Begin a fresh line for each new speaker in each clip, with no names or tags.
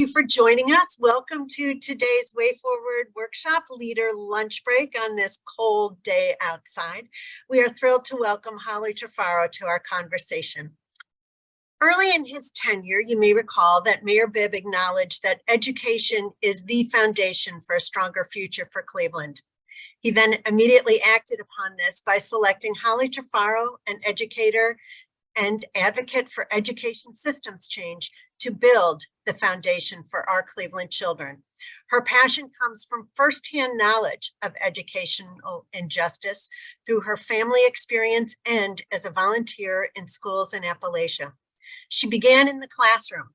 Thank you for joining us. Welcome to today's Way Forward workshop, Leader Lunch Break on this cold day outside. We are thrilled to welcome Holly Trifiro to our conversation. Early in his tenure, you may recall that Mayor Bibb acknowledged that education is the foundation for a stronger future for Cleveland. He then immediately acted upon this by selecting Holly Trifiro, an educator and advocate for education systems change, to build the foundation for our Cleveland children. Her passion comes from firsthand knowledge of educational injustice through her family experience and as a volunteer in schools in Appalachia. She began in the classroom,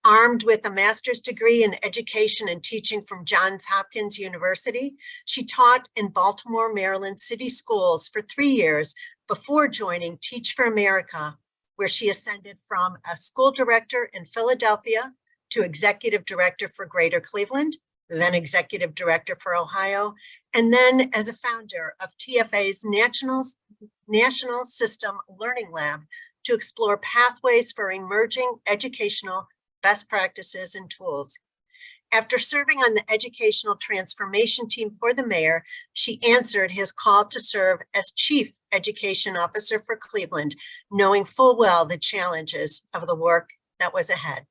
armed with a master's degree in education and teaching from Johns Hopkins University. She taught in Baltimore, Maryland city schools for 3 years before joining Teach for America, where she ascended from a school director in Philadelphia to executive director for Greater Cleveland, then executive director for Ohio, and then as a founder of TFA's National System Learning Lab to explore pathways for emerging educational best practices and tools. After serving on the educational transformation team for the mayor, she answered his call to serve as Chief Education Officer for Cleveland, knowing full well the challenges of the work that was ahead.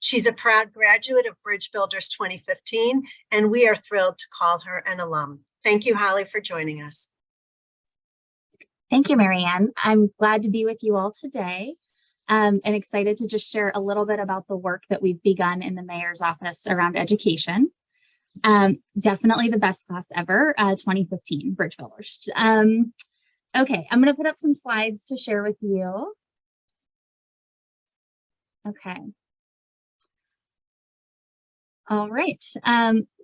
She's a proud graduate of Bridge Builders 2015, and we are thrilled to call her an alum. Thank you, Holly, for joining us.
Thank you, Marianne. I'm glad to be with you all today. And excited to just share a little bit about the work that we've begun in the mayor's office around education. Definitely the best class ever, 2015, Bridge Builders. Okay, I'm going to put up some slides to share with you. Okay. All right.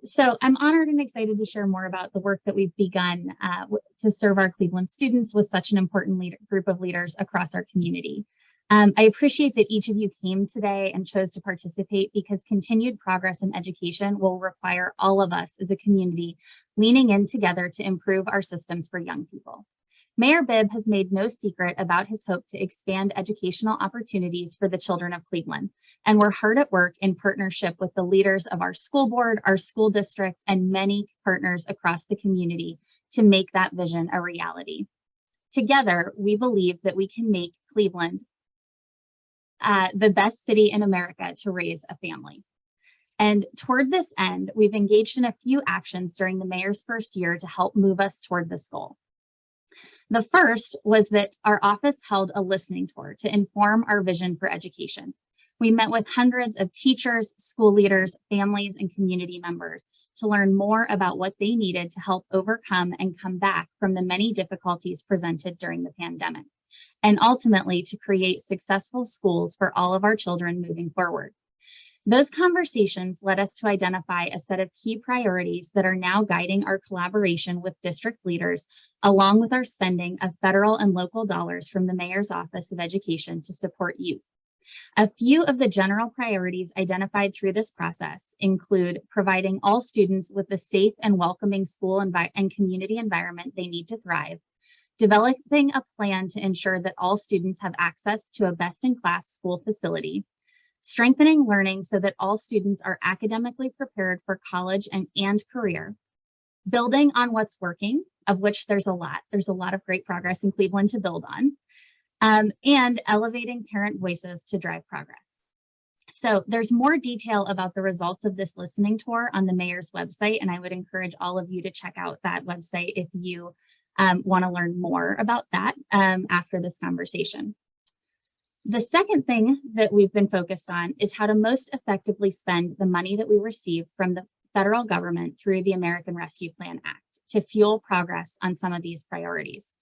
So I'm honored and excited to share more about the work that we've begun to serve our Cleveland students with such an important group of leaders across our community. I appreciate that each of you came today and chose to participate because continued progress in education will require all of us as a community leaning in together to improve our systems for young people. Mayor Bibb has made no secret about his hope to expand educational opportunities for the children of Cleveland, and we're hard at work in partnership with the leaders of our school board, our school district, and many partners across the community to make that vision a reality. Together, we believe that we can make Cleveland the best city in America to raise a family. And toward this end, we've engaged in a few actions during the mayor's first year to help move us toward this goal. The first was that our office held a listening tour to inform our vision for education. We met with hundreds of teachers, school leaders, families, and community members to learn more about what they needed to help overcome and come back from the many difficulties presented during the pandemic, and ultimately to create successful schools for all of our children moving forward. Those conversations led us to identify a set of key priorities that are now guiding our collaboration with district leaders, along with our spending of federal and local dollars from the Mayor's Office of Education to support youth. A few of the general priorities identified through this process include providing all students with the safe and welcoming school and community environment they need to thrive, developing a plan to ensure that all students have access to a best-in-class school facility, strengthening learning so that all students are academically prepared for college and career, building on what's working, of which there's a lot. There's a lot of great progress in Cleveland to build on, and elevating parent voices to drive progress. So there's more detail about the results of this listening tour on the mayor's website, and I would encourage all of you to check out that website if you want to learn more about that after this conversation. The second thing that we've been focused on is how to most effectively spend the money that we receive from the federal government through the American Rescue Plan Act to fuel progress on some of these priorities.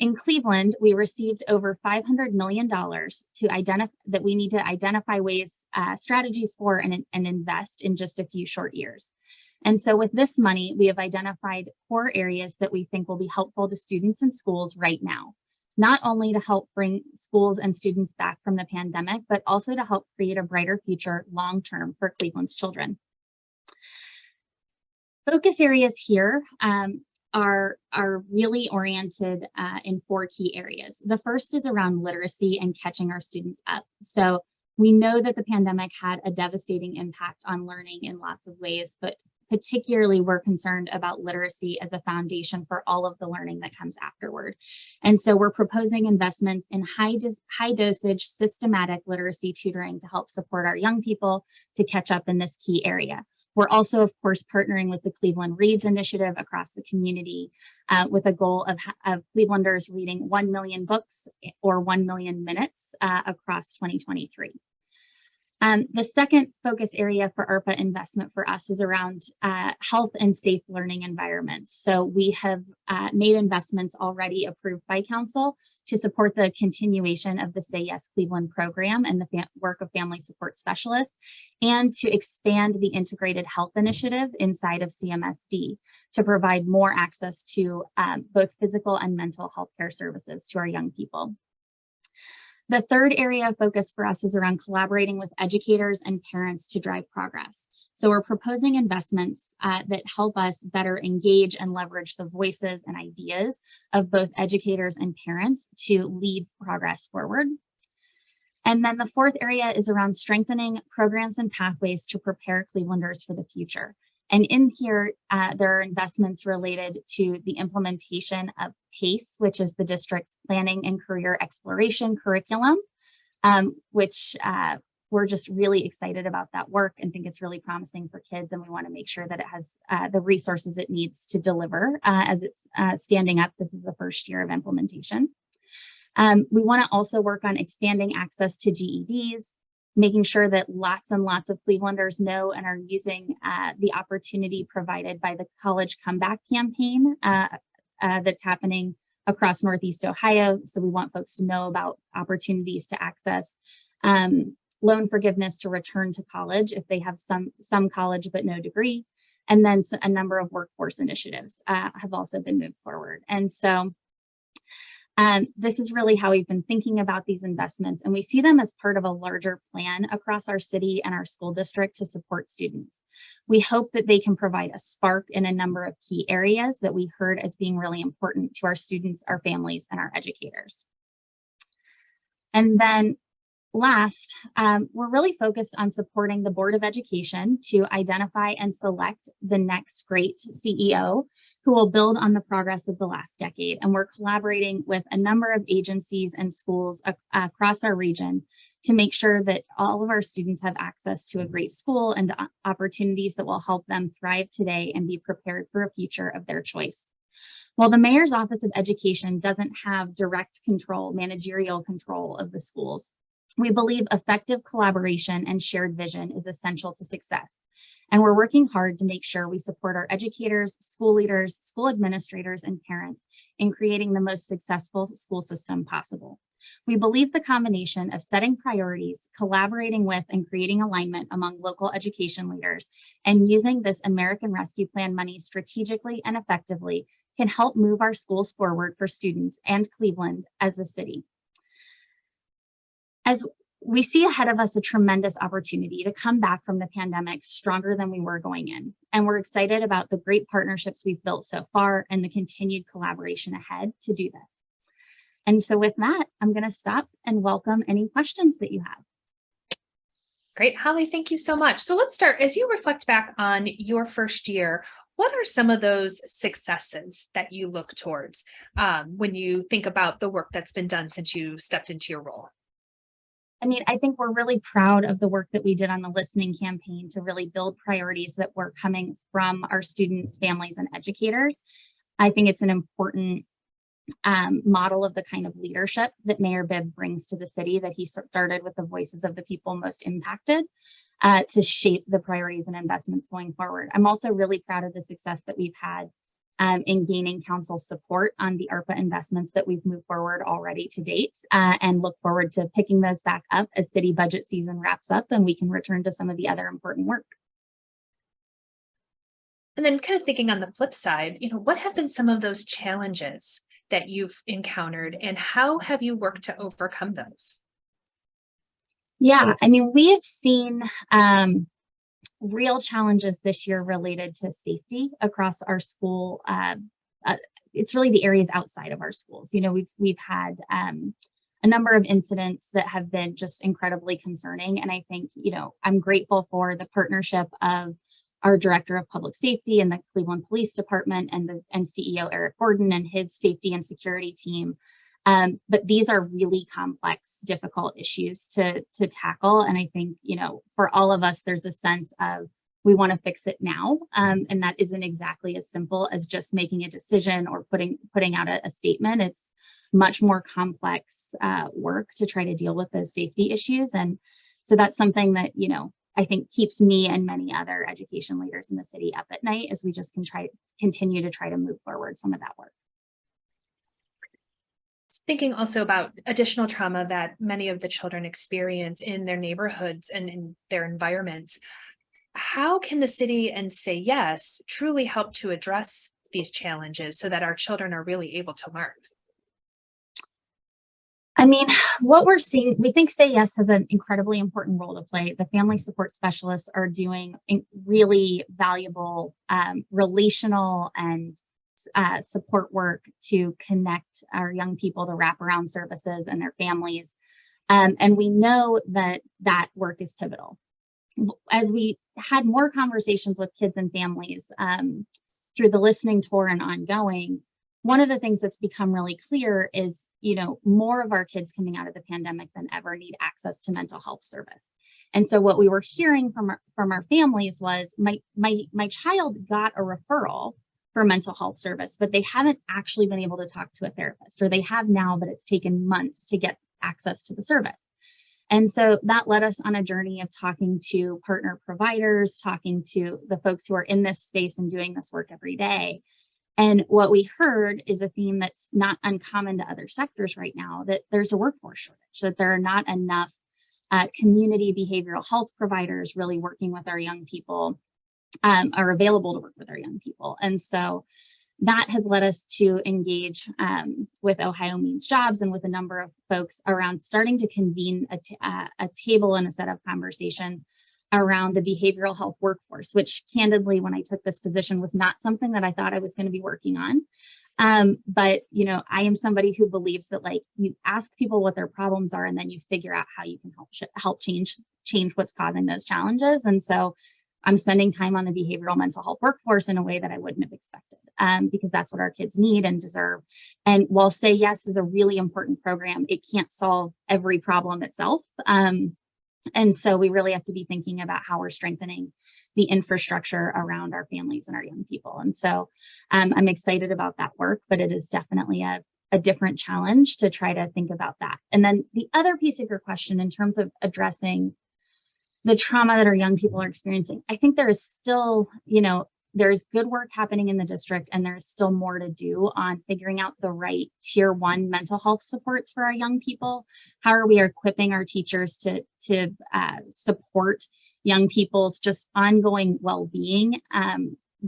In Cleveland, we received over $500 million that we need to identify ways, strategies for and invest in just a few short years. And so with this money, we have identified core areas that we think will be helpful to students and schools right now, not only to help bring schools and students back from the pandemic, but also to help create a brighter future long-term for Cleveland's children. Focus areas here are really oriented in 4 key areas. The first is around literacy and catching our students up. So We know that the pandemic had a devastating impact on learning in lots of ways, but particularly we're concerned about literacy as a foundation for all of the learning that comes afterward. And so we're proposing investments in high dosage systematic literacy tutoring to help support our young people to catch up in this key area. We're also, of course, partnering with the Cleveland Reads Initiative across the community with a goal of Clevelanders reading 1 million books or 1 million minutes across 2023. The second focus area for ARPA investment for us is around health and safe learning environments. So we have made investments already approved by Council to support the continuation of the Say Yes Cleveland program and the work of family support specialists, and to expand the integrated health initiative inside of CMSD to provide more access to both physical and mental health care services to our young people. The third area of focus for us is around collaborating with educators and parents to drive progress. So we're proposing investments that help us better engage and leverage the voices and ideas of both educators and parents to lead progress forward. And then the fourth area is around strengthening programs and pathways to prepare Clevelanders for the future. And in here, there are investments related to the implementation of PACE, which is the district's planning and career exploration curriculum, which we're just really excited about that work and think it's really promising for kids. And we want to make sure that it has the resources it needs to deliver as it's standing up. This is the first year of implementation. We want to also work on expanding access to GEDs, making sure that lots and lots of Clevelanders know and are using the opportunity provided by the College Comeback campaign that's happening across Northeast Ohio. So we want folks to know about opportunities to access loan forgiveness to return to college if they have some college but no degree. And then a number of workforce initiatives have also been moved forward. And so this is really how we've been thinking about these investments, and we see them as part of a larger plan across our city and our school district to support students. We hope that they can provide a spark in a number of key areas that we heard as being really important to our students, our families, and our educators. And then last, we're really focused on supporting the Board of Education to identify and select the next great CEO who will build on the progress of the last decade. And we're collaborating with a number of agencies and schools across our region to make sure that all of our students have access to a great school and opportunities that will help them thrive today and be prepared for a future of their choice. While the Mayor's Office of Education doesn't have direct control, managerial control of the schools, we believe effective collaboration and shared vision is essential to success. And we're working hard to make sure we support our educators, school leaders, school administrators, and parents in creating the most successful school system possible. We believe the combination of setting priorities, collaborating with and creating alignment among local education leaders, and using this American Rescue Plan money strategically and effectively can help move our schools forward for students and Cleveland as a city. As we see ahead of us a tremendous opportunity to come back from the pandemic stronger than we were going in. And we're excited about the great partnerships we've built so far and the continued collaboration ahead to do this. And so with that, I'm going to stop and welcome any questions that you have.
Great, Holly, thank you so much. So let's start. As you reflect back on your first year, what are some of those successes that you look towards when you think about the work that's been done since you stepped into your role?
I mean, I think we're really proud of the work that we did on the listening campaign to really build priorities that were coming from our students, families, and educators. I think it's an important model of the kind of leadership that Mayor Bibb brings to the city, that he started with the voices of the people most impacted to shape the priorities and investments going forward. I'm also really proud of the success that we've had in gaining council's support on the ARPA investments that we've moved forward already to date, and look forward to picking those back up as city budget season wraps up and we can return to some of the other important work.
And then kind of thinking on the flip side, what have been some of those challenges that you've encountered and how have you worked to overcome those?
Yeah, I mean, we have seen real challenges this year related to safety across our school. It's really the areas outside of our schools. We've had a number of incidents that have been just incredibly concerning. And I think, I'm grateful for the partnership of our Director of Public Safety and the Cleveland Police Department and CEO Eric Gordon and his safety and security team. But these are really complex, difficult issues to tackle. And I think, for all of us, there's a sense of we want to fix it now. And that isn't exactly as simple as just making a decision or putting out a statement. It's much more complex work to try to deal with those safety issues. And so that's something that, I think keeps me and many other education leaders in the city up at night as we just continue to try to move forward some of that work.
Thinking also about additional trauma that many of the children experience in their neighborhoods and in their environments, how can the city and Say Yes truly help to address these challenges so that our children are really able to learn?
I mean, what we're seeing, we think Say Yes has an incredibly important role to play. The family support specialists are doing really valuable relational and support work to connect our young people to wraparound services and their families. And we know that work is pivotal. As we had more conversations with kids and families through the listening tour and ongoing, one of the things that's become really clear is, more of our kids coming out of the pandemic than ever need access to mental health service. And so what we were hearing from our families was, my child got a referral for mental health service, but they haven't actually been able to talk to a therapist, or they have now, but it's taken months to get access to the service. And so that led us on a journey of talking to partner providers, talking to the folks who are in this space and doing this work every day. And what we heard is a theme that's not uncommon to other sectors right now, that there's a workforce shortage, that there are not enough community behavioral health providers really working with our young people, are available to work with our young people. And so that has led us to engage with Ohio Means Jobs and with a number of folks around starting to convene a table and a set of conversations around the behavioral health workforce, which candidly, when I took this position, was not something that I thought I was going to be working on. But, I am somebody who believes that, like, you ask people what their problems are, and then you figure out how you can help change what's causing those challenges. And so I'm spending time on the behavioral mental health workforce in a way that I wouldn't have expected, because that's what our kids need and deserve. And while Say Yes is a really important program, it can't solve every problem itself. And so we really have to be thinking about how we're strengthening the infrastructure around our families and our young people. And so I'm excited about that work, but it is definitely a different challenge to try to think about that. And then the other piece of your question, in terms of addressing the trauma that our young people are experiencing, I think there is still, there's good work happening in the district, and there's still more to do on figuring out the right tier 1 mental health supports for our young people. How are we equipping our teachers to support young people's just ongoing well-being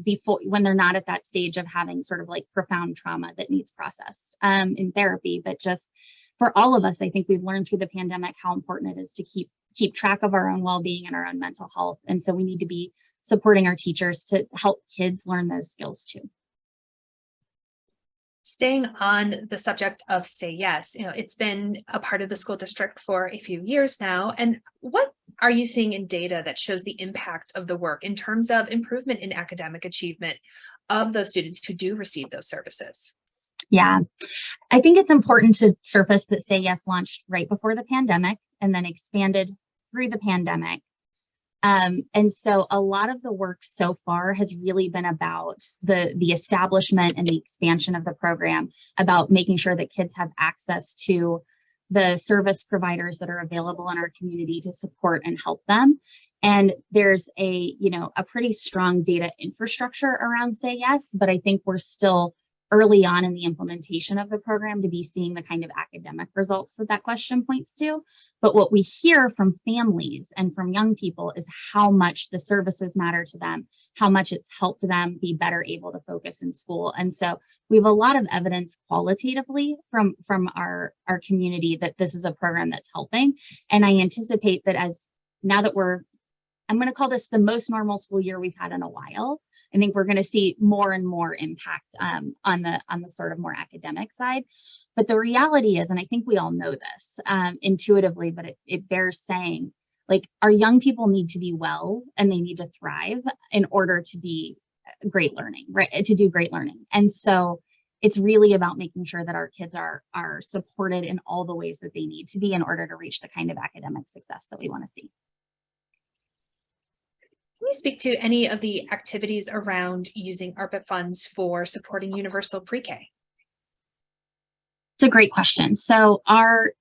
before, when they're not at that stage of having sort of like profound trauma that needs processed in therapy. But just for all of us, I think we've learned through the pandemic how important it is to keep track of our own well-being and our own mental health. And so we need to be supporting our teachers to help kids learn those skills too.
Staying on the subject of Say Yes, it's been a part of the school district for a few years now. And what are you seeing in data that shows the impact of the work in terms of improvement in academic achievement of those students who do receive those services?
Yeah, I think it's important to surface that Say Yes launched right before the pandemic and then expanded through the pandemic. And so a lot of the work so far has really been about the establishment and the expansion of the program, about making sure that kids have access to the service providers that are available in our community to support and help them. And there's a pretty strong data infrastructure around Say Yes, but I think we're still early on in the implementation of the program to be seeing the kind of academic results that question points to. But what we hear from families and from young people is how much the services matter to them, how much it's helped them be better able to focus in school. And so we have a lot of evidence qualitatively from our community that this is a program that's helping. And I anticipate that now that we're I'm going to call this the most normal school year we've had in a while. I think we're going to see more and more impact on the sort of more academic side. But the reality is, and I think we all know this intuitively, but it bears saying, like, our young people need to be well and they need to thrive in order to be great learning, right? To do great learning. And so it's really about making sure that our kids are supported in all the ways that they need to be in order to reach the kind of academic success that we want to see.
Can you speak to any of the activities around using ARPA funds for supporting universal pre-K?
It's a great question. So our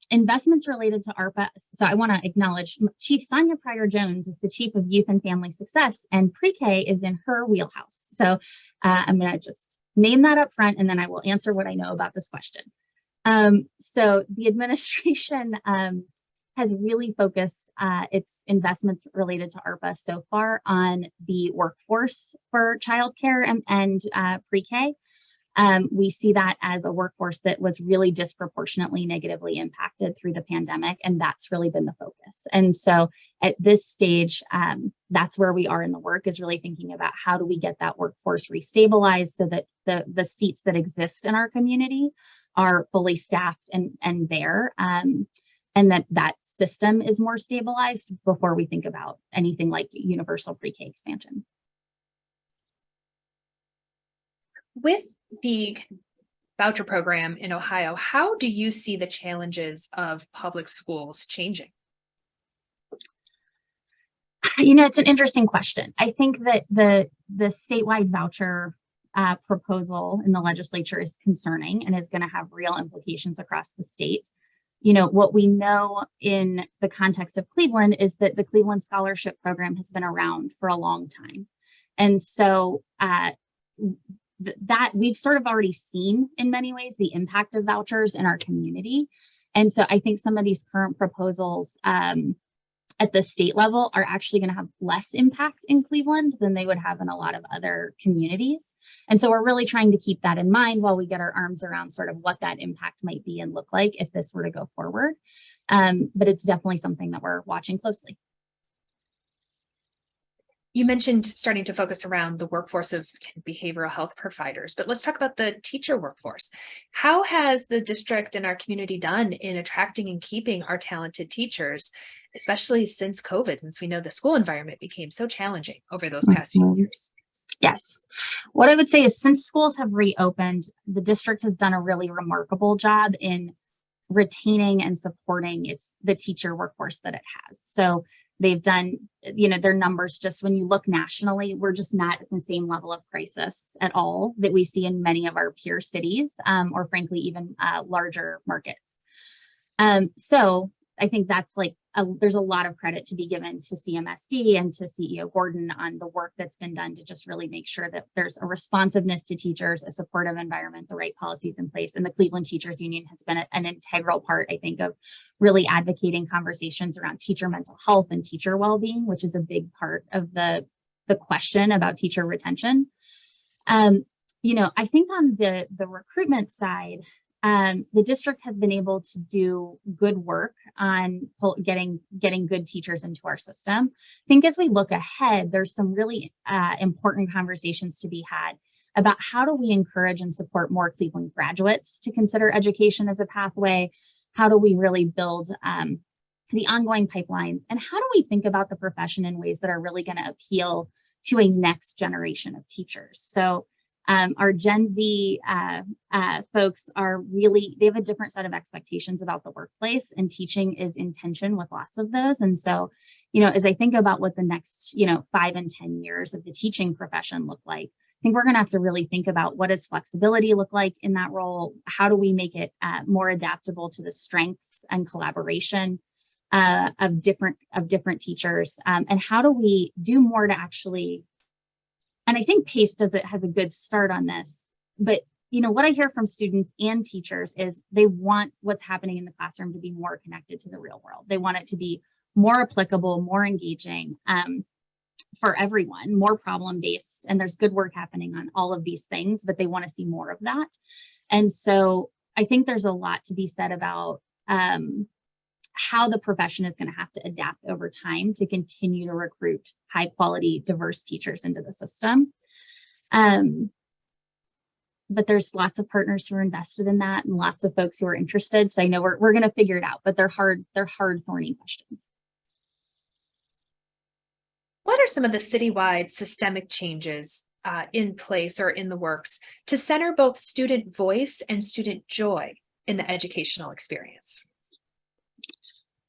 investments related to ARPA. So I want to acknowledge Chief Sonia Pryor-Jones is the Chief of Youth and Family Success, and pre-K is in her wheelhouse. So I'm going to just name that up front, and then I will answer what I know about this question. So the administration has really focused its investments related to ARPA so far on the workforce for childcare and pre-K. We see that as a workforce that was really disproportionately negatively impacted through the pandemic, and that's really been the focus. And so at this stage, that's where we are in the work, is really thinking about how do we get that workforce restabilized so that the seats that exist in our community are fully staffed and there. And that system is more stabilized before we think about anything like universal pre-K expansion.
With the voucher program in Ohio, how do you see the challenges of public schools changing?
You know, it's an interesting question. I think that the statewide voucher proposal in the legislature is concerning and is going to have real implications across the state. You know, what we know in the context of Cleveland is that the Cleveland Scholarship Program has been around for a long time. And so that we've sort of already seen in many ways the impact of vouchers in our community. And so I think some of these current proposals at the state level are actually going to have less impact in Cleveland than they would have in a lot of other communities. And so we're really trying to keep that in mind while we get our arms around sort of what that impact might be and look like if this were to go forward. But it's definitely something that we're watching closely.
You mentioned starting to focus around the workforce of behavioral health providers, but let's talk about the teacher workforce. How has the district and our community done in attracting and keeping our talented teachers, especially since COVID, since we know the school environment became so challenging over those past few years?
Yes. What I would say is, since schools have reopened, the district has done a really remarkable job in retaining and supporting the teacher workforce that it has. So they've done, you know, their numbers, just when you look nationally, we're just not at the same level of crisis at all that we see in many of our peer cities, or frankly, even larger markets. So I think that's like, there's a lot of credit to be given to CMSD and to CEO Gordon on the work that's been done to just really make sure that there's a responsiveness to teachers, a supportive environment, the right policies in place. And the Cleveland Teachers Union has been an integral part, I think, of really advocating conversations around teacher mental health and teacher well-being, which is a big part of the question about teacher retention. You know, I think on the recruitment side, the district has been able to do good work on getting good teachers into our system. I think as we look ahead, there's some really important conversations to be had about how do we encourage and support more Cleveland graduates to consider education as a pathway? How do we really build the ongoing pipelines? And how do we think about the profession in ways that are really going to appeal to a next generation of teachers? So our Gen Z folks are really, they have a different set of expectations about the workplace, and teaching is in tension with lots of those. And so, you know, as I think about what the next, 5 and 10 years of the teaching profession look like, I think we're going to have to really think about what does flexibility look like in that role? How do we make it more adaptable to the strengths and collaboration of different teachers? And how do we do more to actually, and I think PACE has a good start on this, but what I hear from students and teachers is they want what's happening in the classroom to be more connected to the real world. They want it to be more applicable, more engaging for everyone, more problem-based, and there's good work happening on all of these things, but they want to see more of that. And so I think there's a lot to be said about how the profession is going to have to adapt over time to continue to recruit high quality, diverse teachers into the system. But there's lots of partners who are invested in that and lots of folks who are interested. So I know we're going to figure it out, but they're hard, thorny questions.
What are some of the citywide systemic changes in place or in the works to center both student voice and student joy in the educational experience?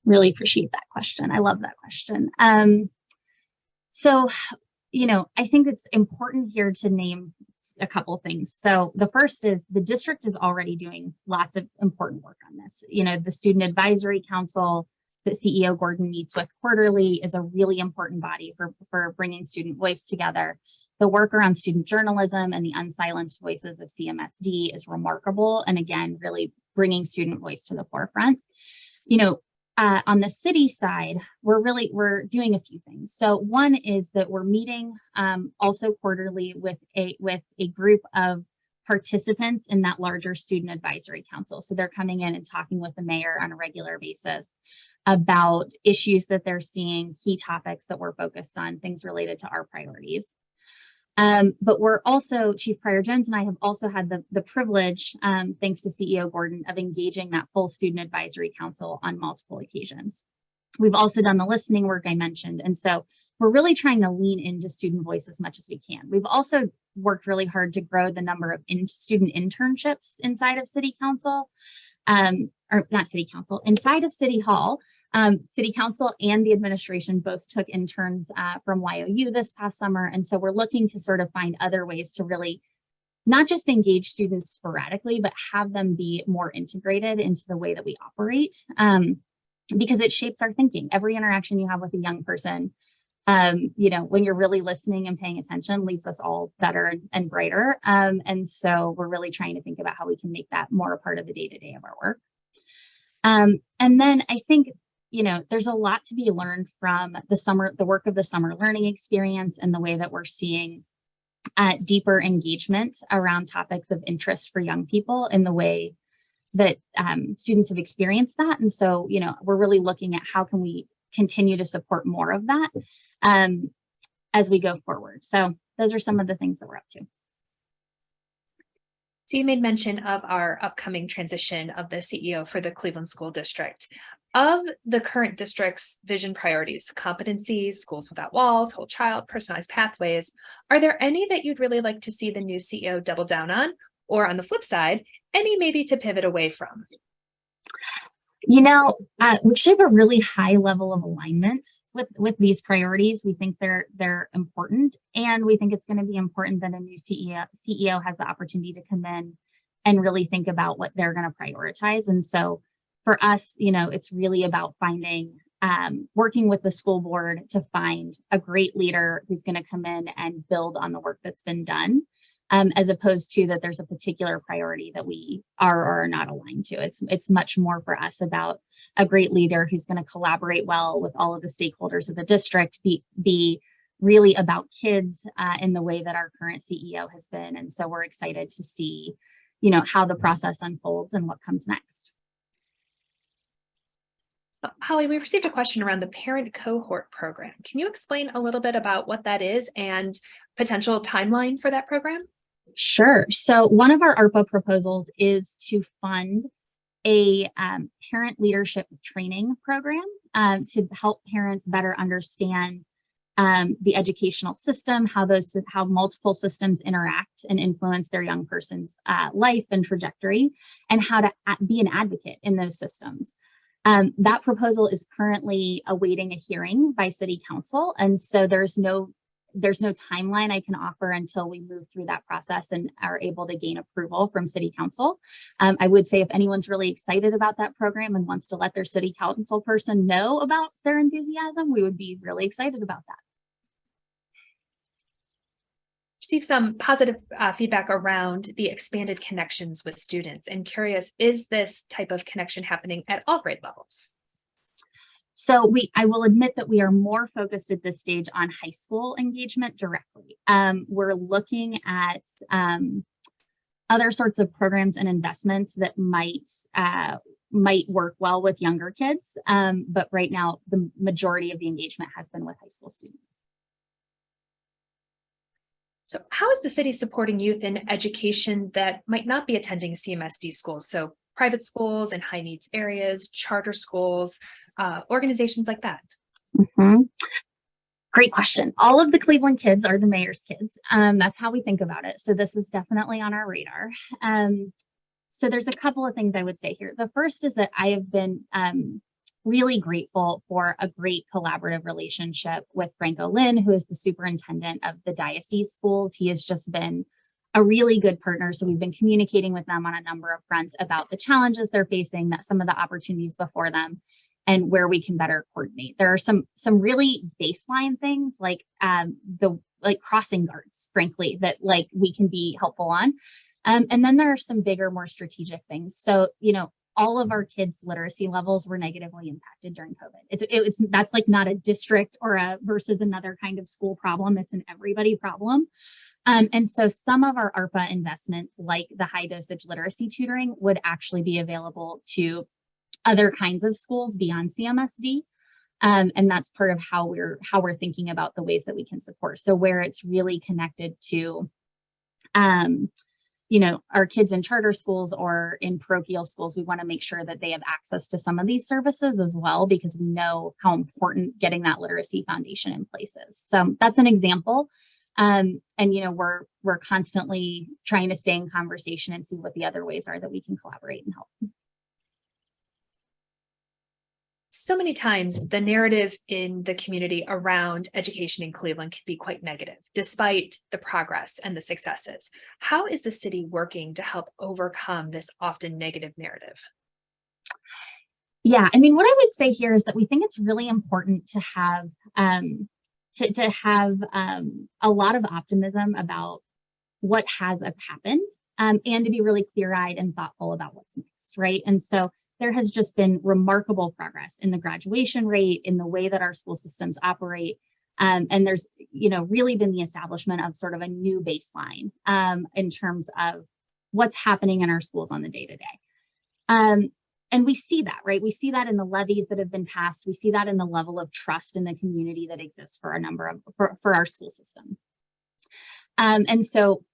Really appreciate that question. I love that question. So, I think it's important here to name a couple things. So the first is the district is already doing lots of important work on this. The Student Advisory Council that CEO Gordon meets with quarterly is a really important body for bringing student voice together. The work around student journalism and the unsilenced voices of CMSD is remarkable. And again, really bringing student voice to the forefront. On the city side, we're doing a few things. So one is that we're meeting also quarterly with a group of participants in that larger student advisory council. So they're coming in and talking with the mayor on a regular basis about issues that they're seeing, key topics that we're focused on, things related to our priorities. But we're also, Chief Pryor Jones and I have also had the privilege, thanks to CEO Gordon, of engaging that full Student Advisory Council on multiple occasions. We've also done the listening work I mentioned. And so we're really trying to lean into student voice as much as we can. We've also worked really hard to grow the number of student internships inside of City Council, or not City Council, inside of City Hall. City Council and the administration both took interns from YOU this past summer. And so we're looking to sort of find other ways to really not just engage students sporadically, but have them be more integrated into the way that we operate, because it shapes our thinking. Every interaction you have with a young person, when you're really listening and paying attention, leaves us all better and brighter. And so we're really trying to think about how we can make that more a part of the day-to-day of our work. And then I think there's a lot to be learned from the work of the summer learning experience and the way that we're seeing deeper engagement around topics of interest for young people in the way that students have experienced that. And so, we're really looking at how can we continue to support more of that as we go forward. So those are some of the things that we're up to.
So you made mention of our upcoming transition of the CEO for the Cleveland School District. Of the current district's vision priorities, competencies, schools without walls, whole child, personalized pathways, are there any that you'd really like to see the new CEO double down on? Or on the flip side, any maybe to pivot away from?
We should have a really high level of alignment with these priorities. We think they're important, and we think it's going to be important that a new CEO has the opportunity to come in and really think about what they're going to prioritize. And so for us, it's really about working with the school board to find a great leader who's going to come in and build on the work that's been done. As opposed to that there's a particular priority that we are or are not aligned to. It's much more for us about a great leader who's going to collaborate well with all of the stakeholders of the district, be really about kids in the way that our current CEO has been. And so we're excited to see, how the process unfolds and what comes next.
Holly, we received a question around the parent cohort program. Can you explain a little bit about what that is and potential timeline for that program?
Sure. So one of our ARPA proposals is to fund a parent leadership training program to help parents better understand the educational system, how multiple systems interact and influence their young person's life and trajectory, and how to be an advocate in those systems. That proposal is currently awaiting a hearing by City Council, and so there's no timeline I can offer until we move through that process and are able to gain approval from City Council. I would say if anyone's really excited about that program and wants to let their City Council person know about their enthusiasm, we would be really excited about that.
Received some positive feedback around the expanded connections with students, and curious, is this type of connection happening at all grade levels?
So I will admit that we are more focused at this stage on high school engagement directly. We're looking at other sorts of programs and investments that might might work well with younger kids. But right now, the majority of the engagement has been with high school students.
So how is the city supporting youth in education that might not be attending CMSD schools? So private schools in high needs areas, charter schools, organizations like that?
Mm-hmm. Great question. All of the Cleveland kids are the mayor's kids. That's how we think about it. So this is definitely on our radar. So there's a couple of things I would say here. The first is that I have been really grateful for a great collaborative relationship with Franco Lynn, who is the superintendent of the diocese schools. He has just been a really good partner. So we've been communicating with them on a number of fronts about the challenges they're facing, that some of the opportunities before them, and where we can better coordinate. There are some really baseline things like crossing guards, frankly, that like we can be helpful on. And then there are some bigger, more strategic things. So, all of our kids' literacy levels were negatively impacted during COVID. That's like not a district or a versus another kind of school problem. It's an everybody problem. And so some of our ARPA investments, like the high dosage literacy tutoring, would actually be available to other kinds of schools beyond CMSD. And that's part of how we're thinking about the ways that we can support. So where it's really connected to our kids in charter schools or in parochial schools, we want to make sure that they have access to some of these services as well, because we know how important getting that literacy foundation in place is. So that's an example. And we're constantly trying to stay in conversation and see what the other ways are that we can collaborate and help.
So many times the narrative in the community around education in Cleveland can be quite negative, despite the progress and the successes. How is the city working to help overcome this often negative narrative?
Yeah, I mean, what I would say here is that we think it's really important to have a lot of optimism about what has happened, and to be really clear-eyed and thoughtful about what's next, right? And so there has just been remarkable progress in the graduation rate, in the way that our school systems operate. And there's, really been the establishment of sort of a new baseline in terms of what's happening in our schools on the day-to-day. And we see that, right? We see that in the levies that have been passed. We see that in the level of trust in the community that exists for our school system. And so,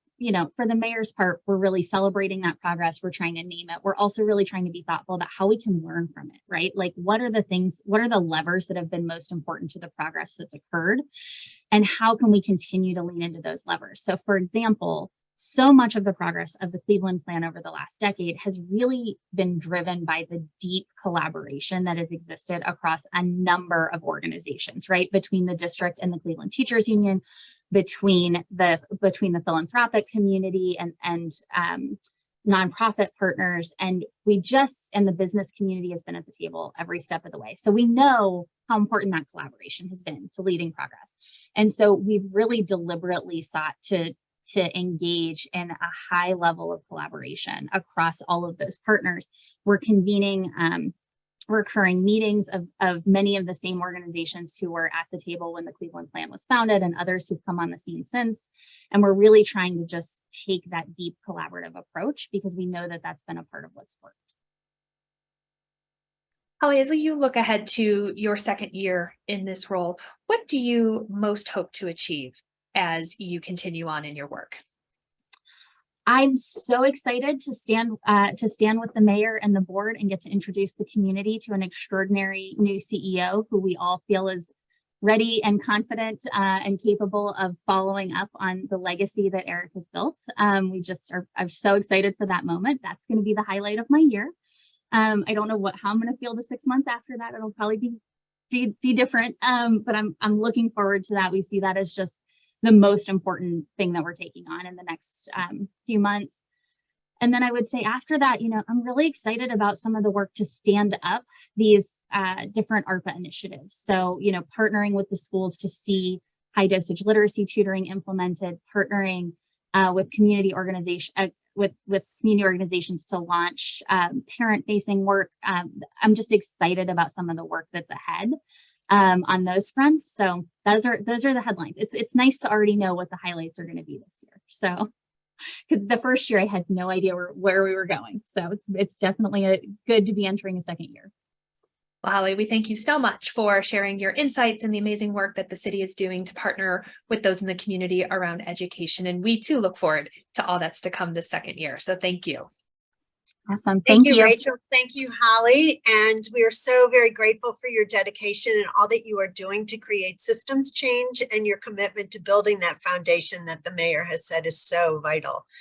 for the mayor's part, we're really celebrating that progress. We're trying to name it. We're also really trying to be thoughtful about how we can learn from it, right? Like, what are the levers that have been most important to the progress that's occurred? And how can we continue to lean into those levers? So, for example, so much of the progress of the Cleveland Plan over the last decade has really been driven by the deep collaboration that has existed across a number of organizations, right? Between the district and the Cleveland Teachers Union, between the philanthropic community and nonprofit partners, and the business community has been at the table every step of the way. So we know how important that collaboration has been to leading progress. And so we've really deliberately sought to engage in a high level of collaboration across all of those partners. We're convening recurring meetings of many of the same organizations who were at the table when the Cleveland Plan was founded, and others who've come on the scene since. And we're really trying to just take that deep collaborative approach, because we know that that's been a part of what's worked.
Holly, as you look ahead to your second year in this role, what do you most hope to achieve as you continue on in your work?
I'm so excited to stand with the mayor and the board and get to introduce the community to an extraordinary new CEO who we all feel is ready and confident and capable of following up on the legacy that Eric has built. I'm so excited for that moment. That's going to be the highlight of my year. I don't know how I'm going to feel the 6 months after that. It'll probably be different, but I'm looking forward to that. We see that as just the most important thing that we're taking on in the next few months. And then I would say after that, I'm really excited about some of the work to stand up these different ARPA initiatives. So, partnering with the schools to see high dosage literacy tutoring implemented, partnering with community organizations to launch parent-facing work. I'm just excited about some of the work that's ahead on those fronts. So those are the headlines. It's nice to already know what the highlights are going to be this year. So because the first year I had no idea where we were going. So it's definitely good to be entering a second year.
Well, Holly, we thank you so much for sharing your insights and the amazing work that the city is doing to partner with those in the community around education. And we too look forward to all that's to come this second year. So thank you.
Awesome.
Thank
Thank
you,
you.
Rachel. Thank you, Holly. And we are so very grateful for your dedication and all that you are doing to create systems change and your commitment to building that foundation that the mayor has said is so vital.